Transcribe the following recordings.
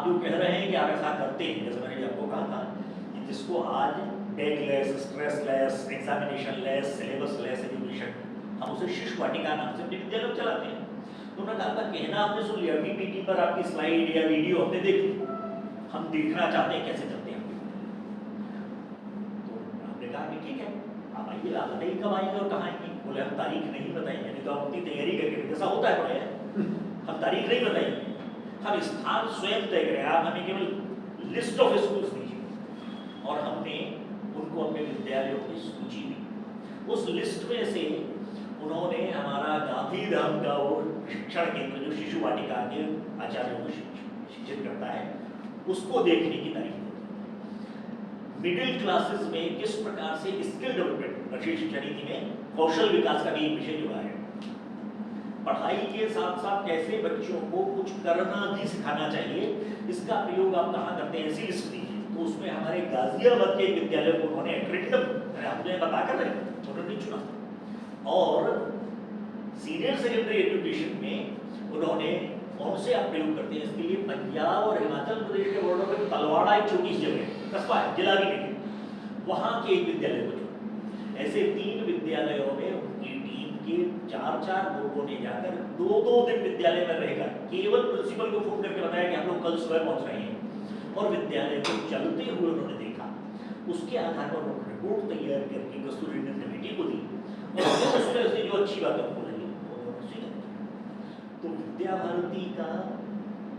जो कह रहे हैं कि आप ऐसा करते हैं, जैसे मैंने आपको कहा था कि जिसको आज backless, stressless, examination less, syllabus less education, हम उसे शिशु वाटिका नाम से अपने विद्यालय में चलाते हैं। तो उन्होंने कहा था कहना आपने सुन लिया, पीपीटी पर आपकी स्लाइड या वीडियो हमने देख ली, हम देखना चाहते हैं कैसे चलते हैं। तो आपने कहा कि ठीक है, आप आइए, आप बताइए कब आएंगे और कहाँ आएंगे। बोले हम तारीख नहीं बताएंगे, नहीं तो आप अपनी तैयारी करके, जैसा होता है पढ़े, हम तारीख नहीं बताएंगे, हम स्थान स्वयं तय करें, आप हमें केवल लिस्ट ऑफ स्कूल्स दीजिए। और हमने उनको अपने विद्यालयों की सूची दी। उस लिस्ट में से उन्होंने हमारा गांधी धाम का वो शिक्षण केंद्र जो शिशु वाटिका के आचार्यों को शिक्षित करता है, उसको देखने की तारीफ होती। मिडिल क्लासेस में किस प्रकार से स्किल डेवलपमेंट, राष्ट्रीय शिक्षा नीति में कौशल विकास का भी एक विषय जुड़ा है। पढ़ाई के साथ साथ कैसे बच्चों को कुछ करना भी सिखाना चाहिए, इसका प्रयोग आप कहाँ करते हैं, ऐसी लिस्ट दीजिए। तो उसमें हमारे गाजियाबाद के विद्यालय को उन्होंने हमने बताकर उन्होंने चुना। और सीनियर सेकेंडरी एजुकेशन में उन्होंने कौन से आप प्रयोग करते हैं, इसके लिए पंजाब और हिमाचल प्रदेश के बोर्डों में तलवाड़ा एक छोटी सी जगह है, कस्बा है, जिला भी नहीं, वहाँ के एक विद्यालय को चुना। ऐसे 3 विद्यालयों में उनकी टीम के 4-4 लोगों ने जाकर 2-2 दिन विद्यालय में रहकर केवल प्रिंसिपल को फोन करके बताया कि हम लोग कल सुबह पहुंच रहे हैं, और विद्यालय को चलते हुए उन्होंने देखा। उसके आधार पर उन्होंने रिपोर्ट तैयार करके कस्तूरी रंगन कमेटी को दी, और उसमें से जो अच्छी बात हमको लगी उन्होंने स्वीकार। तो विद्या भारती का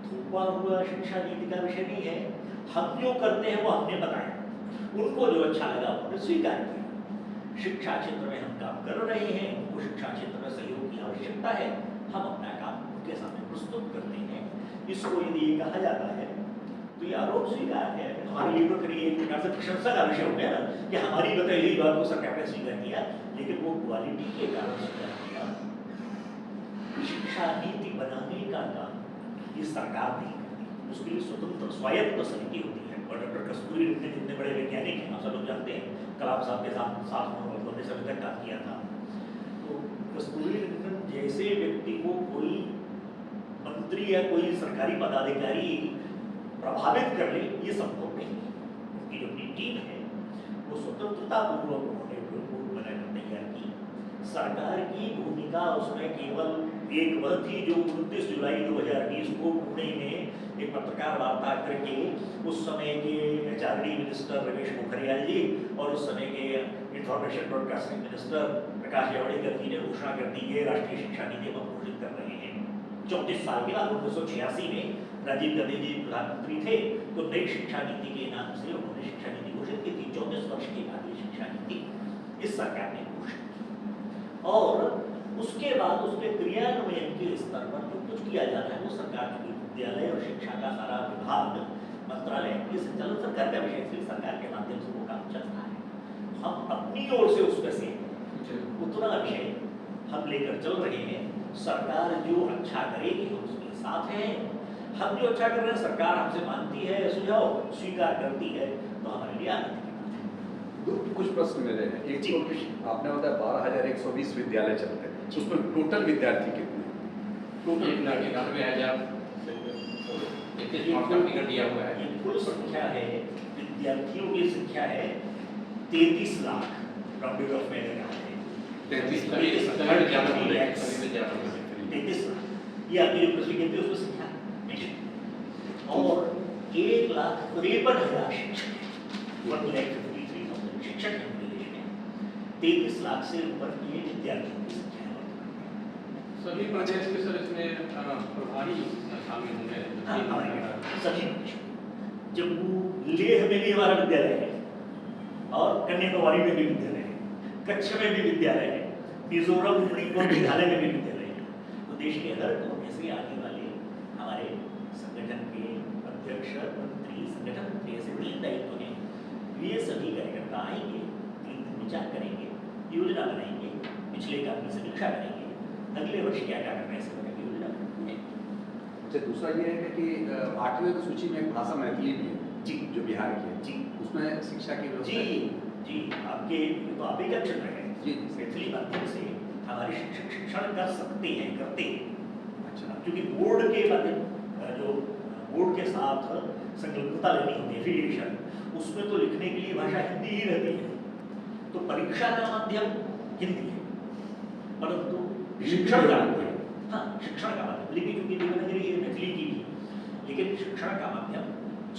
थोपा हुआ शिक्षा नीति का विषय नहीं है, हम जो करते हैं वो हमने बताया, उनको जो अच्छा लगा उन्होंने स्वीकार किया। शिक्षा क्षेत्र में हम काम कर रहे हैं, उनको शिक्षा क्षेत्र में सहयोग की आवश्यकता है, हम अपना काम उनके सामने प्रस्तुत करते हैं। इसको यदि ये कहा जाता है तो ये आरोप स्वीकार है, हमारे लिए तो करिए एक प्रकार से प्रशंसा का विषय हो गया ना कि हमारी बताई हुई बात को सरकार ने स्वीकार किया, लेकिन वो क्वालिटी के कारण स्वीकार किया। शिक्षा नीति बनाने का काम ये सरकार नहीं करती, उसके लिए स्वतंत्र स्वायत्त समिति होती है। और डॉक्टर कस्तूरी रंगन जितने बड़े वैज्ञानिक हैं, आप सब लोग जानते हैं, कलाम साहब के साथ उन्होंने समय तक काम किया था। तो कस्तूरी रंगन जैसे व्यक्ति को कोई मंत्री या कोई सरकारी पदाधिकारी प्रभावित कर ले, ये संभव नहीं। उनकी जो अपनी टीम है वो स्वतंत्रता पूर्वक उन्होंने बनाकर तैयार की। सरकार की भूमिका उसमें केवल एक वह थी जो 29 जुलाई 2020 को पुणे में एक पत्रकार वार्ता करके उस समय के एचआरडी मिनिस्टर रमेश पोखरियाल जी और उस समय के information broadcasting minister Prakash Javadekar जी ने घोषणा कर दी है राष्ट्रीय शिक्षा नीति हम घोषित कर रहे हैं। 34 साल के बाद 1986 में राजीव गांधी जी प्रधानमंत्री थे, तो नई शिक्षा नीति के नाम से उन्होंने शिक्षा नीति घोषित की थी। 34 वर्ष के बाद ये शिक्षा नीति इस सरकार ने घोषित की, और उसके बाद उसके क्रियान्वयन के स्तर पर जो कुछ किया जा रहा है वो सरकार के विद्यालय और शिक्षा का सारा विभाग, मंत्रालय, ये संचालन सरकार का विषय, इसलिए सरकार के माध्यम से वो काम चलता है। हम अपनी ओर से उसमें से उतना विषय हम लेकर चल रहे हैं। सरकार जो अच्छा करेगी हम उसके साथ हैं, हम जो अच्छा कर रहे हैं सरकार हमसे मानती है, सुझाव स्वीकार करती है, तो हमारे लिए आनंद की बात है। कुछ प्रश्न मेरे हैं। एक तो आपने बताया 12,120 विद्यालय चलते हैं, उसमें टोटल विद्यार्थी कितने हैं? टोटल 1,91,000 फिगर दिया हुआ है। ये कुल संख्या है, विद्यार्थियों की संख्या है 33 लाख, राउंडेड ऑफ में लगा है 33 लाख। 33 लाख ये आपकी जो प्रश्न कहते हैं उसमें संख्या, और 1,53,000 शिक्षक हैं, 1,53,000 शिक्षक हैं पूरे देश में। 33 लाख से ऊपर की विद्यार्थियों की संख्या है। सभी प्रदेश के सर इसमें प्रभारी शामिल होंगे। सभी जम्मू लेह में भी हमारा विद्यालय है, और कन्याकुमारी में भी विद्यालय है, कच्छ में भी विद्यालय है, मिजोरम, मणिपुर, मेघालय में भी विद्यालय है। तो देश के हर कोने से आने वाले हमारे संगठन के अध्यक्ष, मंत्री, संगठन मंत्री, ऐसे 3 दायित्व हैं। ये सभी कार्यकर्ता आएंगे, 3 दिन विचार करेंगे, योजना बनाएंगे, पिछले काम की समीक्षा करेंगे, अगले वर्ष क्या क्या करना है इस तरह की योजना बनाएंगे। अच्छा, दूसरा ये है कि 8वें सूची में एक भाषा मैथिली भी है जी, जो बिहार की है जी, उसमें शिक्षा की व्यवस्था जी, आपके तो आप ही का क्षेत्र है जी, मैथिली माध्यम से हमारे शिक्षक शिक्षण कर सकते हैं, करते हैं। अच्छा, क्योंकि बोर्ड के माध्यम जो बोर्ड के साथ संलग्नता लेनी होती है, एफिलिएशन, उसमें तो लिखने के लिए भाषा हिंदी ही रहती है। तो परीक्षा का माध्यम हिंदी है, परंतु शिक्षण का माध्यम, हाँ शिक्षण का माध्यम, लिपि चूंकि देवनागरी है, मैथिली की भी, लेकिन शिक्षण का माध्यम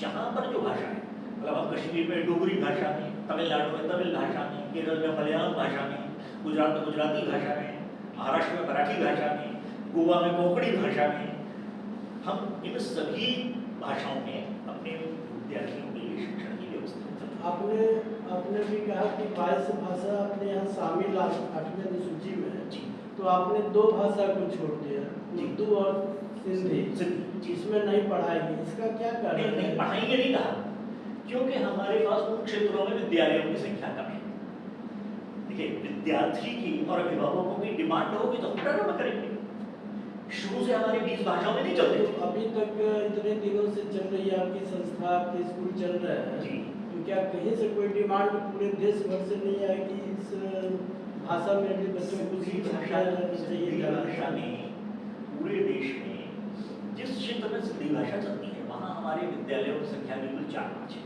जहाँ पर जो भाषा है, मतलब हम कश्मीर में डोगरी भाषा में, तमिलनाडु में तमिल भाषा में, केरल में मलयालम भाषा में, गुजरात में गुजराती भाषा में, महाराष्ट्र में मराठी भाषा में, गोवा में कोंकणी भाषा में, हम इन सभी भाषाओं में अपने विद्यार्थियों के लिए शिक्षण की व्यवस्था करते हैं। आपने भी कहा कि 22 भाषा अपने यहाँ शामिल 8वीं अनुसूची में है, जी। तो आपने 2 भाषा को छोड़ दिया, उर्दू और सिंधी, जिसमें नहीं पढ़ाएंगे, इसका क्या कारण है? नहीं पढ़ाएंगे नहीं कहा, क्योंकि हमारे पास उन क्षेत्रों में विद्यालयों की संख्या कम है। देखिए, विद्यार्थी की और अभिभावकों की डिमांड होगी तो हम प्रारंभ करेंगे। शुरू से हमारे 20 भाषाओं में नहीं चलते थे। अभी तक इतने दिनों से चल रही है आपकी संस्था, आपके स्कूल चल रहे हैं जी। तो क्या कहीं से कोई डिमांड पूरे देश भर से नहीं है कि इस भाषा में भी बच्चों को सिखाया जाना चाहिए? भाषा में पूरे देश में जिस क्षेत्र में सिंधी भाषा चलती है वहाँ हमारे विद्यालयों की संख्या बिल्कुल 4-5 है।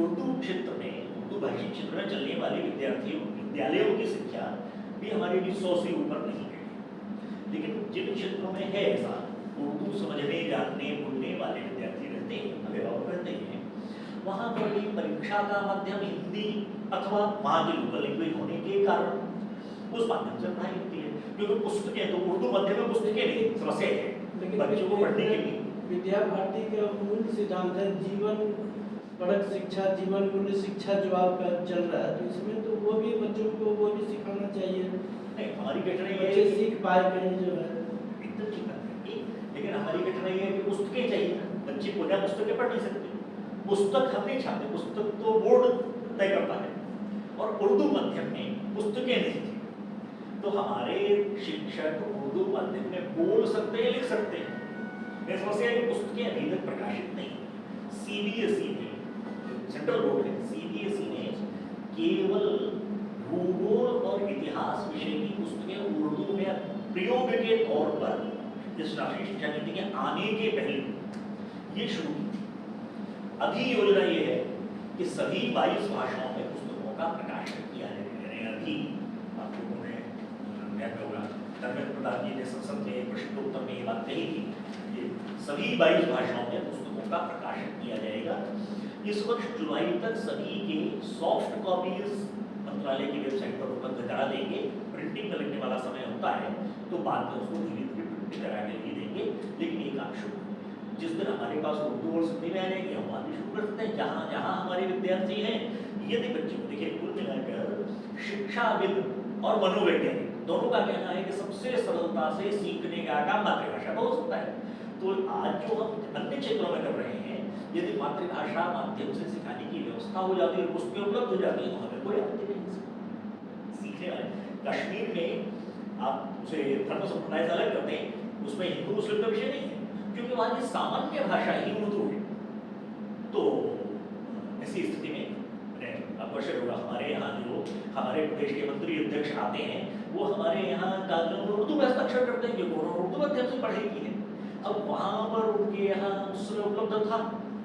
उर्दू क्षेत्र में, उर्दू भाषी क्षेत्र में चलने वाले विद्यालयों की संख्या भी हमारे भी 100 से ऊपर नहीं है। लेकिन जिन क्षेत्रों में है ऐसा, उर्दू समझने, जानने, बोलने वाले विद्यार्थी रहते हैं, अभिभावक रहते हैं, वहाँ पर भी परीक्षा का माध्यम हिंदी अथवा वहाँ की लोकल लैंग्वेज होने के कारण उस माध्यम से पढ़ाई होती है। क्योंकि पुस्तकें तो उर्दू माध्यम में पुस्तकें नहीं, समस्या है लेकिन बच्चों को पढ़ने के लिए। विद्या भारती का मूल सिद्धांत है जीवन परक शिक्षा, जीवन मूल्य शिक्षा जो आपका चल रहा है, तो इसमें तो वो भी बच्चों को वो भी सिखाना चाहिए। नहीं, हमारी कठिनाई बच्चे है सीख पाए कहीं जो है। एकदम ठीक बात है, लेकिन हमारी कठिनाई है कि पुस्तकें चाहिए, बच्चे पुनः पुस्तकें पढ़ नहीं सकते। पुस्तक हम नहीं चाहते, पुस्तक तो बोर्ड तय करता है, और उर्दू माध्यम में पुस्तकें नहीं थी। तो हमारे शिक्षक उर्दू माध्यम में बोल सकते हैं, लिख सकते हैं। मेरी समस्या है कि पुस्तकें अभी तक प्रकाशित नहीं। CBSE ने, सेंट्रल बोर्ड है, CBSE ने केवल भूगोल और इतिहास विषय की पुस्तकें उर्दू में प्रयोग के तौर पर इस राष्ट्रीय शिक्षा नीति के आने के पहले ये शुरू की थी। अभी योजना ये है कि सभी 22 भाषाओं में पुस्तकों का प्रकाशन किया जाएगा। अभी आप लोगों ने धर्मेंद्र प्रधान जी ने संसद में प्रश्नोत्तर में ये बात कही थी कि सभी 22 भाषाओं में पुस्तकों का प्रकाशन किया जाएगा। इस वर्ष जुलाई तक सभी के सॉफ्ट कॉपीज मंत्रालय की वेबसाइट पर उपलब्ध करा देंगे। प्रिंटिंग का लगने वाला समय होता है तो बाद में उसको धीरे धीरे प्रिंट करा के ही देंगे। लेकिन एक काम शुरू, जिस दिन हमारे पास उर्दू और सिंधी में आ जाएंगे हम वहाँ भी शुरू कर सकते हैं। जहाँ जहाँ हमारे विद्यार्थी हैं, यदि बच्चे को देखिए, कुल मिलाकर शिक्षाविद और मनोवैज्ञानिक दोनों का कहना है कि सबसे सरलता से सीखने का काम मातृभाषा में हो सकता है। तो आज जो हम अन्य क्षेत्रों में कर रहे हैं, यदि मातृभाषा माध्यम से सिखाने की व्यवस्था हो जाती है, पुस्तकें उपलब्ध हो जाती है, तो हमें कोई आपत्ति नहीं। सीखने वाले कश्मीर में आप उसे धर्म संप्रदाय से अलग करते हैं, उसमें हिंदू मुस्लिम का विषय नहीं है, क्योंकि वहाँ की सामान्य भाषा ही उर्दू है। तो ऐसी स्थिति में अवश्य होगा, हमारे यहाँ जो हमारे प्रदेश के मंत्री अध्यक्ष आते हैं, वो हमारे यहाँ कानून उर्दू में हस्ताक्षर करते हैं, क्योंकि उन्होंने उर्दू माध्यम से पढ़ाई की है। अब वहाँ पर उनके यहाँ उस समय उपलब्ध था,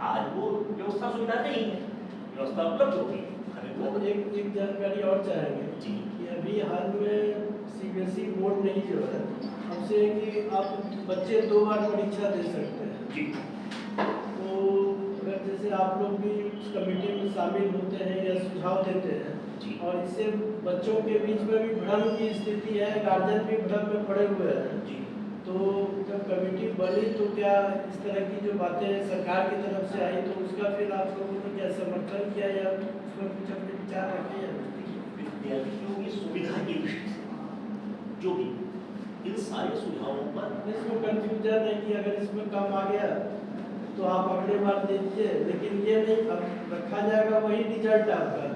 आज वो व्यवस्था सुविधा नहीं है, व्यवस्था उपलब्ध होगी। हमें एक जानकारी और चाहेंगे जी कि अभी हाल में CBSE बोर्ड ने जो है हमसे कि आप बच्चे 2 बार परीक्षा दे सकते हैं जी। तो अगर जैसे आप लोग भी उस कमेटी में शामिल होते हैं या सुझाव देते हैं जी। और इससे बच्चों के बीच में भी भ्रम की स्थिति है, गार्जियन भी भ्रम में पड़े हुए हैं जी। तो जब कमेटी बनी तो क्या इस तरह की जो बातें सरकार की तरफ से आई तो उसका फिर आप लोगों ने क्या समर्थन किया या उसमें कुछ अपने विचार रखे हैं? विद्यार्थियों की सुविधा की दृष्टि से जो भी इन सारे सुझावों पर इसमें कंफ्यूजन है कि अगर इसमें कम आ गया तो आप अगले बार दीजिए, लेकिन ये नहीं अब रखा जाएगा वही रिजल्ट आपका,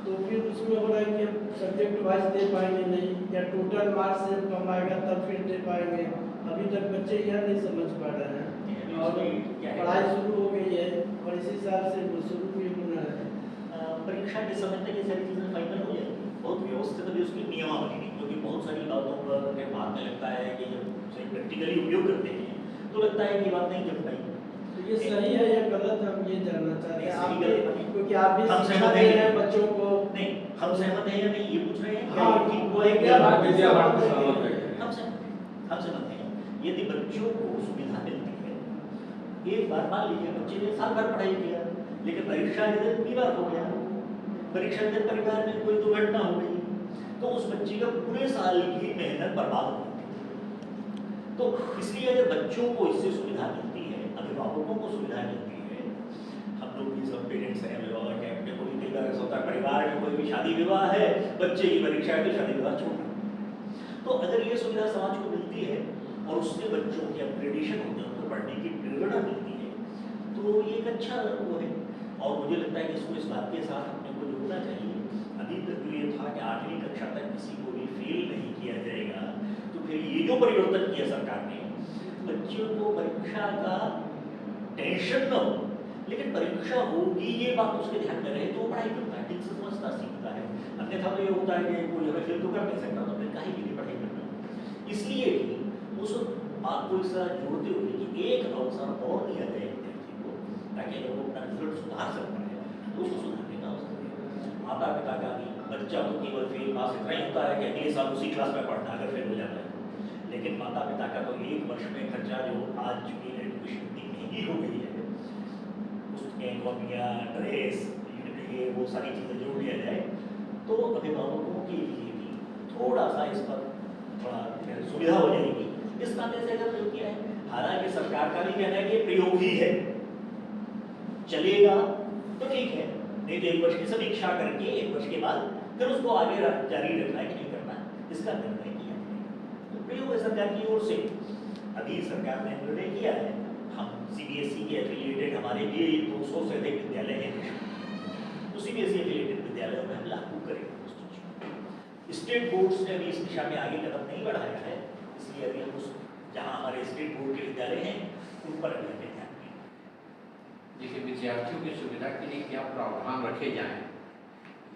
तो फिर उसमें हो रहा है कि हम सब्जेक्ट वाइज दे पाएंगे नहीं, या टोटल मार्क्स से कम आएगा तब फिर दे पाएंगे। अभी तक बच्चे यह नहीं समझ पा रहे हैं और पढ़ाई शुरू हो गई है और इसी साल से वो शुरू भी होना है। परीक्षा के समय तक ये सारी चीज़ें फाइनल हो जाएगी, बहुत व्यवस्थित अभी उसकी नियमावली नहीं, क्योंकि बहुत सारी बातों पर बाद में लगता है कि जब सही प्रैक्टिकली उपयोग करते हैं तो लगता है कि ये बात नहीं जम पाई। तो ये सही है या गलत है, हम ये जानना चाहते हैं। नहीं, सही आप गलत नहीं। क्योंकि आप भी हम शिक्षा सहमत दे हैं। रहे हैं बच्चों को। नहीं, हम सहमत हैं या नहीं ये पूछ रहे हैं? हाँ, क्या ये ठीक हुआ है क्या क्या? बात विद्या बात है? सहमत है। हम सहमत हैं। यदि बच्चों को सुविधा मिलती है, एक बार मान लीजिए बच्चे ने साल भर पढ़ाई किया, लेकिन परीक्षा के दिन बीमार हो गया, परीक्षा के दिन परिवार में कोई दुर्घटना हो गई, तो उस बच्चे का पूरे साल की मेहनत बर्बाद हो गई। तो इसलिए अगर बच्चों को इससे सुविधा मिलती है, अभिभावकों को सुविधा मिलती है, हम लोग भी सब पेरेंट्स हैं, अभिभावक हैं, अपने को भी कई बार ऐसा होता है परिवार में कोई भी शादी विवाह है, बच्चे की परीक्षा है तो शादी विवाह छोड़ना। तो अगर ये सुविधा समाज को मिलती है और उससे बच्चों के अपग्रेडेशन होते हैं, उनको पढ़ने की प्रेरणा मिलती है, तो ये एक अच्छा वो है। और मुझे लगता है कि इसको इस बात के साथ अपने को जोड़ना चाहिए। अभी तक तो ये था कि 8वीं कक्षा तक किसी को भी फेल नहीं किया जाएगा, तो फिर ये जो परिवर्तन किया सरकार ने, बच्चों को परीक्षा का टेंशन न हो, लेकिन परीक्षा होगी ये बात उसके ध्यान में रहे तो वो पढ़ाई करता है, ठीक से समझता सीखता है। अन्यथा तो ये होता है कि कोई हमें फेल तो कर नहीं सकता, तो फिर काहे के लिए पढ़ाई करना। इसलिए ही उस बात को इस तरह जोड़ते हुए कि एक अवसर और दिया जाए विद्यार्थी को, ताकि अगर वो अपना रिजल्ट सुधार सकता है तो उसको सुधारने का अवसर दिया। माता पिता का भी, बच्चा तो केवल फेल पास इतना ही होता है कि अगले साल उसी क्लास में पढ़ना अगर फेल हो जाता है, लेकिन माता पिता का तो एक वर्ष में खर्चा जो आज चूंकि एजुकेशन इतनी महंगी हो गई है, पुस्तकें, कॉपियाँ, ड्रेस, ये वो सारी चीज़ें जोड़ दिया जाए तो अभिभावकों के लिए भी थोड़ा सा इस पर थोड़ा सुविधा हो जाएगी। इस नाते से अगर प्रयोग किया है, हालांकि सरकार का भी कहना है कि प्रयोग ही है, चलेगा तो ठीक है, नहीं तो 1 वर्ष की समीक्षा करके 1 वर्ष के बाद फिर उसको आगे जारी रखना है कि नहीं करना, इसका निर्णय किया जाएगा। तो प्रयोग है सरकार की ओर से। अभी सरकार ने निर्णय किया है, हम CBSE के एफिलिएटेड हमारे भी 200 से अधिक विद्यालय हैं, तो CBSE एफिलिएटेड विद्यालयों में हम लागू करेंगे उस चीज को। स्टेट बोर्ड्स ने भी इस दिशा में आगे कदम नहीं बढ़ाया है, इसलिए अभी हम उस जहाँ हमारे स्टेट बोर्ड के विद्यालय हैं उन पर अभी हमें ध्यान दें। देखिए, विद्यार्थियों की सुविधा के लिए क्या प्रावधान रखे जाएं,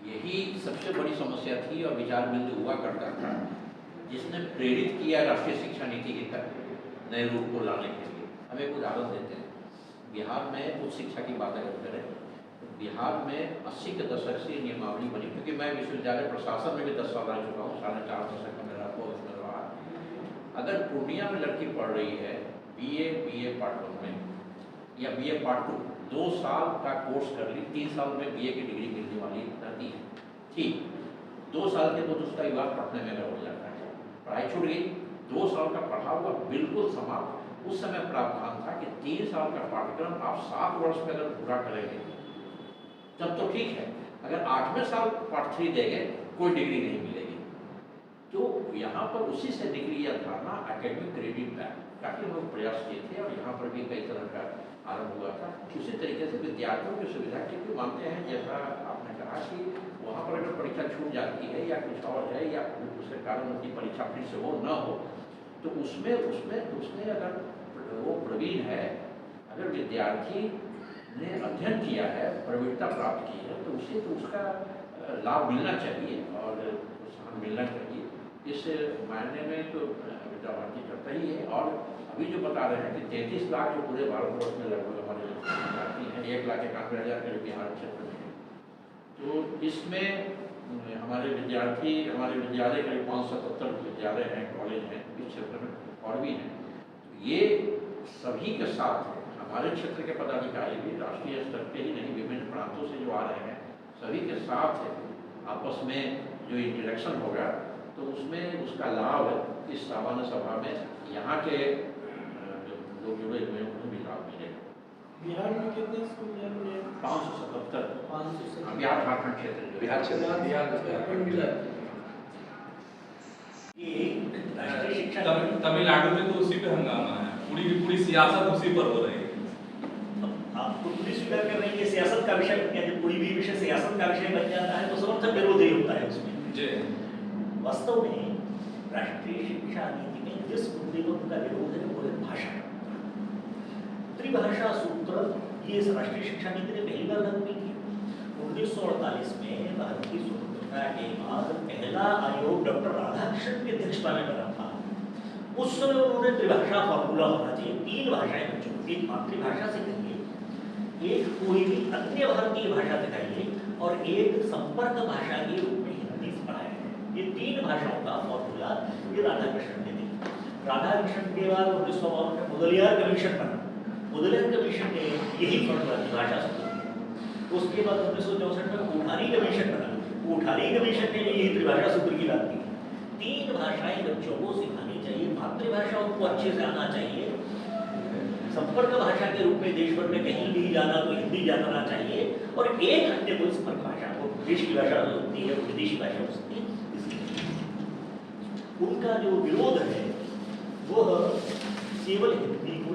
यही सबसे बड़ी समस्या थी और विचार बिंदु हुआ करता था, जिसने प्रेरित किया राष्ट्रीय शिक्षा नीति के तहत नए रूप को लाने के लिए। हम एक उदाहरण देते हैं, बिहार में उच्च शिक्षा की बात अगर करें तो बिहार में 80 के दशक से नियमावली बनी, क्योंकि मैं विश्वविद्यालय प्रशासन में भी 10 साल रह चुका हूँ, 4.5 दशक का मेरा उसमें रहा। अगर पूर्णिया में लड़की पढ़ रही है BA पार्ट 1 में या BA पार्ट 2, 2 साल का कोर्स कर ली, 3 साल में BA की डिग्री मिलने वाली रहती है, ठीक, 2 साल के बाद उसका विवाह पढ़ने में हो जाता है, पढ़ाई छूट गई, 2 साल का पढ़ा हुआ बिल्कुल समाप्त। उस समय प्रावधान था कि 3 साल का पाठ्यक्रम आप 7 वर्ष में अगर पूरा करेंगे तब तो ठीक है, अगर 8वें साल पार्ट 3 देंगे कोई डिग्री नहीं मिलेगी। तो यहाँ पर उसी से निकली यह धारणा एकेडमिक क्रेडिट बैंक, काफ़ी लोग प्रयास किए थे और यहाँ पर भी कई तरह का आरंभ हुआ था। उसी तरीके से विद्यार्थियों की सुविधा के लिए मानते हैं, जैसा आपने कहा कि वहाँ पर अगर परीक्षा छूट जाती है या कुछ और है या उसके कारण उनकी परीक्षा फिर से वो न हो, तो उसमें अगर वो प्रवीण है, अगर विद्यार्थी ने अध्ययन किया है, प्रवीणता प्राप्त की है, तो उसे तो उसका लाभ मिलना चाहिए और प्रोत्साहन मिलना चाहिए। इस मायने में तो विद्या भारती करता ही है। और अभी जो बता रहे हैं कि 33 लाख जो पूरे भारतवर्ष में लगभग हमारे विद्यार्थी हैं, 1,91,000 के बिहार क्षेत्र में, तो इसमें हमारे विद्यालय करीब 577 विद्यालय हैं, कॉलेज हैं इस क्षेत्र में और भी हैं। ये सभी के साथ हमारे क्षेत्र के पदाधिकारी भी राष्ट्रीय स्तर पे ही नहीं, विभिन्न प्रांतों से जो आ रहे हैं, सभी के साथ आपस में जो इंटरेक्शन होगा तो उसमें उसका लाभ इस सामान्य सभा में यहाँ के लोग जुड़े हुए हैं उन्हें भी लाभ मिलेगा। बिहार में कितने स्कूल हैं? 577 बिहार झारखंड क्षेत्र, बिहार क्षेत्र तमिलनाडु में तो उसी पे हंगामा है, पूरी की पूरी सियासत उसी पर हो रही है। आप तो पूरी स्वीकार कर रही है, सियासत का विषय जब कोई भी विषय सियासत का विषय बन जाता है तो समर्थक विरोध ही होता है उसमें। जी, वास्तव में राष्ट्रीय शिक्षा नीति में जिस मुद्दे को उनका विरोध है वो है भाषा। त्रिभाषा सूत्र ये राष्ट्रीय शिक्षा नीति ने पहली बार लागू की थी 1948 में। भारत की स्वतंत्रता के बाद पहला आयोग डॉक्टर राधाकृष्णन की अध्यक्षता में बना था। उस समय उन्होंने त्रिभाषा फॉर्मूला होना चाहिए, 3 भाषाएं बच्चों को, एक मातृभाषा सिखाइए, एक कोई भी अन्य भारतीय भाषा सिखाइए और एक संपर्क भाषा के रूप में हिंदी पढ़ाया। ये 3 भाषाओं का फॉर्मूला ये राधाकृष्णन ने दिया। राधाकृष्णन के बाद 1952 में मुदलियार कमीशन बना, मुदलियार कमीशन ने यही फॉर्मूला भाषा सूत्र दिया। उसके बाद 1964 में कोठारी कमीशन बना, कोठारी कमीशन ने यही त्रिभाषा सूत्र की बात की। 3 भाषाएं बच्चों को सिखानी चाहिए, मातृभाषा उनको अच्छे से आना चाहिए, संपर्क भाषा के रूप में देश भर में कहीं भी जाना तो हिंदी जानना चाहिए, और एक अन्य कोई संपर्क भाषा, वो देश की भाषा हो सकती है, विदेशी भाषा हो सकती है। उनका जो विरोध है वो केवल हिंदी को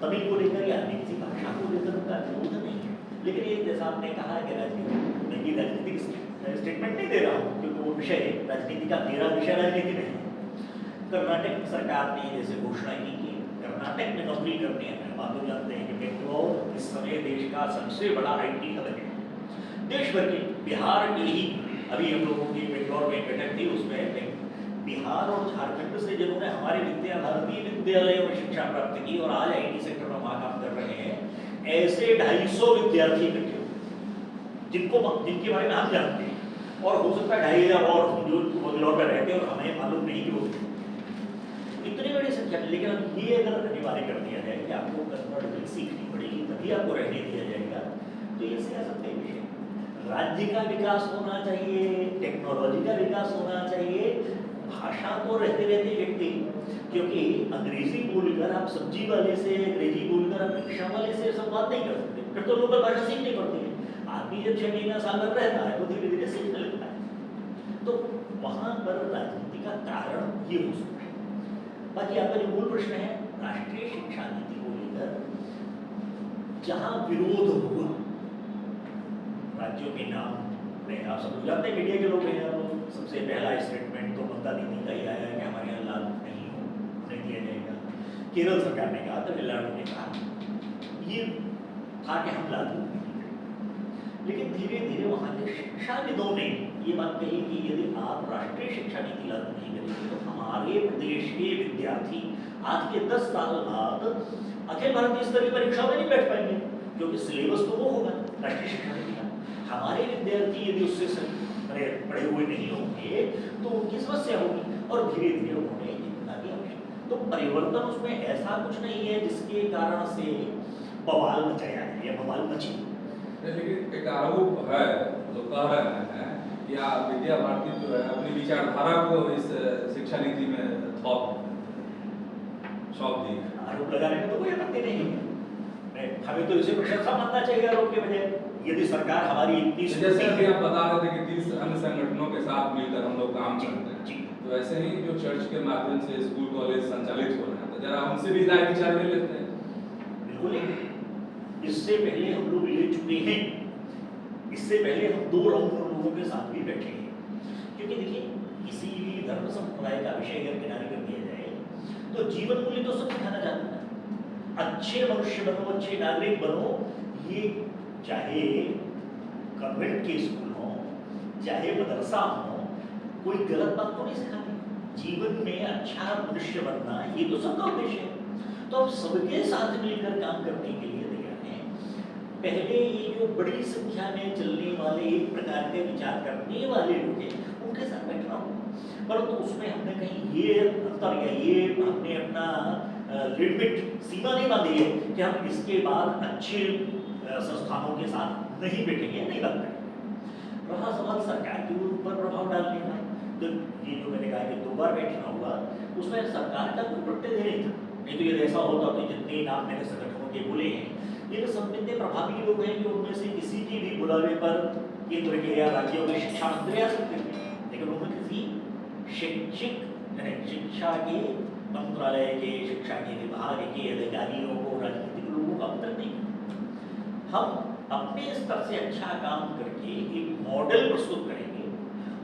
तमिल को लेकर या अन्य किसी भाषा को लेकर उनका विरोध नहीं है। लेकिन ये जैसा आपने कहा कि राजनीतिक स्टेटमेंट नहीं दे रहा हूँ, क्योंकि वो विषय राजनीति का, मेरा विषय राजनीति नहीं है। कर्नाटक सरकार ने जैसे घोषणा की कि कर्नाटक में नौकरी करने हैं, आप लोग जानते हैं कि बेंगलोर इस समय देश का सबसे बड़ा IT हब है देश भर के। बिहार के ही अभी हम लोगों की बेंगलोर में बैठक थी, उसमें बिहार और झारखंड से जिन्होंने हमारे भारतीय विद्यालयों में शिक्षा प्राप्त की और आज IT सेक्टर में वहाँ काम कर रहे हैं, ऐसे 250 विद्यार्थी इकट्ठे जिनके बारे में हम जानते हैं, और हो सकता है 2500 और जो बेंगलोर में रहते हैं और हमें मालूम नहीं कि वो इतनी बड़ी संख्या में। लेकिन अब ये अगर अनिवार्य कर दिया जाए कि आपको कन्वर्ट सीखनी पड़ेगी तभी आपको रहने दिया जाएगा, तो ये सियासत का विषय। राज्य का विकास होना चाहिए, टेक्नोलॉजी का विकास होना चाहिए, भाषा तो रहते रहते व्यक्ति, क्योंकि अंग्रेजी बोलकर आप सब्जी वाले से, अंग्रेजी बोलकर आप रिक्शा वाले से संवाद नहीं कर सकते, फिर तो लोकल भाषा सीखनी पड़ती है। आदमी जब 6 महीना साल भर रहता है तो धीरे धीरे सीखने लगता है। तो वहां पर राजनीति का कारण ये हो सकता है। बाकी आपका जो मूल प्रश्न है राष्ट्रीय शिक्षा नीति को लेकर, जहां विरोध हुआ राज्यों के नाम में, आप सब जानते हैं, मीडिया के लोग हैं, सबसे पहला स्टेटमेंट तो ममता दीदी का ही आया कि हमारे यहाँ लागू नहीं दिया जाएगा। केरल सरकार ने कहा, तमिलनाडु ने कहा, ये था कि हम लागू नहीं करेंगे। लेकिन धीरे धीरे वहाँ के शिक्षाविदों ने ये बात कही कि यदि आप राष्ट्रीय शिक्षा नीति लागू नहीं करेंगे तो हमारे प्रदेश के विद्यार्थी आज के 10 साल बाद अखिल भारतीय स्तर की परीक्षा में नहीं बैठ पाएंगे, क्योंकि सिलेबस तो वो होगा राष्ट्रीय शिक्षा नीति का। हमारे विद्यार्थी यदि उससे पढ़े हुए नहीं होंगे तो उनकी समस्या होगी, और धीरे धीरे उन्होंने जितना भी आवश्यक। तो परिवर्तन उसमें ऐसा कुछ नहीं है जिसके कारण से बवाल मचाया जाए या बवाल मचे। लेकिन एक आरोप है जो कह रहे हैं कि विद्या भारती जो है अपनी विचारधारा को इस शिक्षा नीति में सौंप दी। आरोप लगाने में तो कोई आपत्ति नहीं है, हमें तो इसे प्रशंसा मानना चाहिए आरोप के बजाय। यदि सरकार हमारी इतनी, जैसे अभी आप बता रहे थे कि 30 अन्य संगठनों के साथ मिलकर हम लोग काम करते हैं, तो वैसे ही जो चर्च के माध्यम से स्कूल कॉलेज संचालित हो रहे हैं, तो जरा उनसे भी राय विचार ले लेते हैं। बिल्कुल, इससे पहले हम लोग ले चुके हैं, इससे पहले हम 2 राउंड लोगों के साथ भी बैठे हैं। क्योंकि देखिए, किसी भी धर्म संप्रदाय का विषय अगर किनारे कर दिया जाए तो जीवन मूल्य तो सब सिखाना चाहता है। अच्छे मनुष्य बनो, अच्छे नागरिक बनो, ये चाहे कन्वेंट के स्कूल हो, चाहे मदरसा हो, कोई गलत बात तो नहीं सिखाते। जीवन में अच्छा मनुष्य बनना ये तो सबका उद्देश्य है। तो अब सबके साथ मिलकर काम करने के लिए तैयार हैं। पहले ये जो बड़ी संख्या में चलने वाले एक प्रकार के विचार करने वाले लोग हैं, उनके साथ बैठना हो, परंतु उसमें हमने कहीं ये अंतर या ये हमने अपना लिमिट सीमा नहीं बांधी है कि हम इसके बाद अच्छे संस्थानों के साथ नहीं बैठेंगे, नहीं बात करेंगे। रहा सवाल सरकार के ऊपर प्रभाव डालने का, तो ये जो मैंने कहा कि 2 बार बैठना हुआ, उसमें सरकार का कोई प्रत्यय नहीं था। नहीं तो यदि ऐसा होता तो जितने नाम मैंने संगठनों के बोले हैं, ये सब इतने प्रभावी लोग हैं कि उनमें से किसी के भी बुलावे पर केंद्र के या राज्यों के शिक्षा मंत्री आ सकते थे, लेकिन उन्होंने किसी शिक्षा के मंत्रालय के, शिक्षा के विभाग के अधिकारियों को, राजनीतिक लोगों का आमंत्रण नहीं। हम अपने स्तर से अच्छा काम करके एक मॉडल प्रस्तुत करेंगे,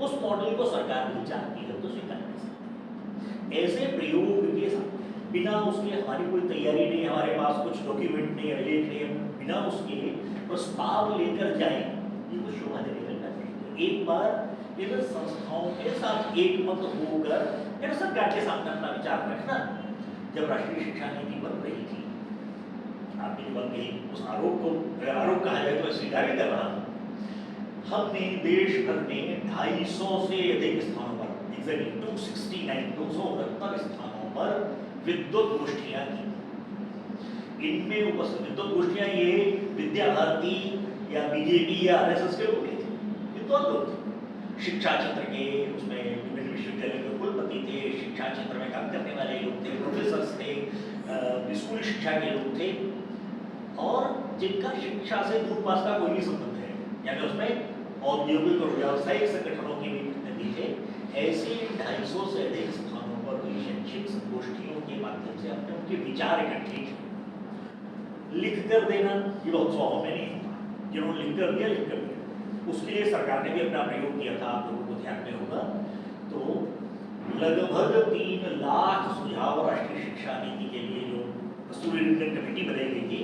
उस मॉडल को सरकार भी चाहती है तो स्वीकार कर सकती है। ऐसे प्रयोग के साथ बिना उसके हमारी कोई तैयारी नहीं, हमारे पास कुछ डॉक्यूमेंट नहीं, रिलेट नहीं, बिना उसके प्रस्ताव लेकर जाए, ये कुछ शोभा देने का नहीं। एक बार इन संस्थाओं के साथ एकमत होकर फिर सरकार के सामने अपना विचार रखना। जब राष्ट्रीय शिक्षा नीति बन रही थी, आपने जो बात कही उस आरोप को अगर आरोप कहा जाए तो स्वीकार ही कर रहा हूं, हमने देश भर में 250 से अधिक स्थानों पर, एग्जैक्टली 269 स्थानों पर विद्वत गोष्ठियां की। इनमें उपस्थित विद्वत गोष्ठियां ये विद्या भारती या बीजेपी या आरएसएस के लोग नहीं थे, विद्वान लोग थे। शिक्षा क्षेत्र के उसमें विभिन्न विश्वविद्यालय के कुलपति थे, शिक्षा क्षेत्र में काम करने वाले लोग थे, प्रोफेसर्स थे, स्कूली शिक्षा के लोग थे, और जिनका शिक्षा से दूरपास का कोई भी संबंध है, यानी उसमें औद्योगिक और व्यावसायिक संगठनों के भी प्रतिनिधि थे। ऐसे 250 से अधिक स्थानों पर हुई शैक्षिक संगोष्ठियों के माध्यम से अपने उनके विचार इकट्ठे लिख कर देना ये बहुत स्वाभाविक नहीं होता। जिन्होंने लिख कर दिया उसके लिए सरकार ने भी अपना प्रयोग किया था, आप लोगों को ध्यान में होगा। तो लगभग 3 लाख सुझाव राष्ट्रीय शिक्षा नीति के लिए जो कस्तूरी रंगन कमेटी बनाई गई थी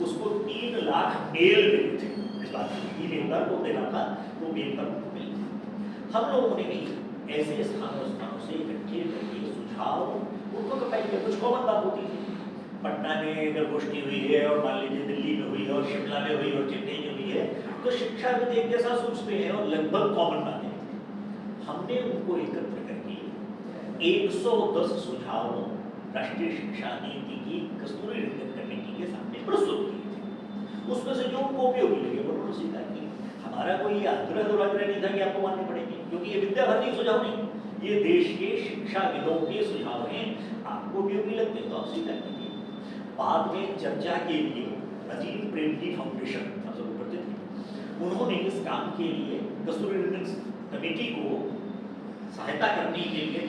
उसको 3 लाख मेल मिले थे। इस बात की ईमेल पर वो देना था, वो मेल पर मिले थे। हम लोगों ने भी ऐसे स्थानों से इकट्ठे करके सुझाव उनको कटाई किया। कुछ कॉमन बात होती थी, पटना में अगर गोष्ठी हुई है और मान लीजिए दिल्ली में हुई है और शिमला में हुई और चेन्नई में हुई है, तो शिक्षाविद एक जैसा सोचते हैं और लगभग कॉमन बातें। हमने उनको एकत्र करके 110 सुझाव राष्ट्रीय शिक्षा नीति की कस्तूरी रंगन कमेटी के सामने प्रस्तुत किए थे। उसमें से जो उनको उपयोगी लगे वो उन्होंने स्वीकार किए। हमारा कोई आग्रह दुराग्रह नहीं था कि आपको मानने पड़ेंगे, क्योंकि ये विद्या भारती के सुझाव नहीं, ये देश के शिक्षाविदों के सुझाव हैं। आपको उपयोगी लगते तो आप स्वीकार कीजिए। बाद में चर्चा के लिए अजीम प्रेमजी फाउंडेशन उन्होंने इस काम के लिए कस्तूरी रंगन कमेटी को सहायता करने के लिए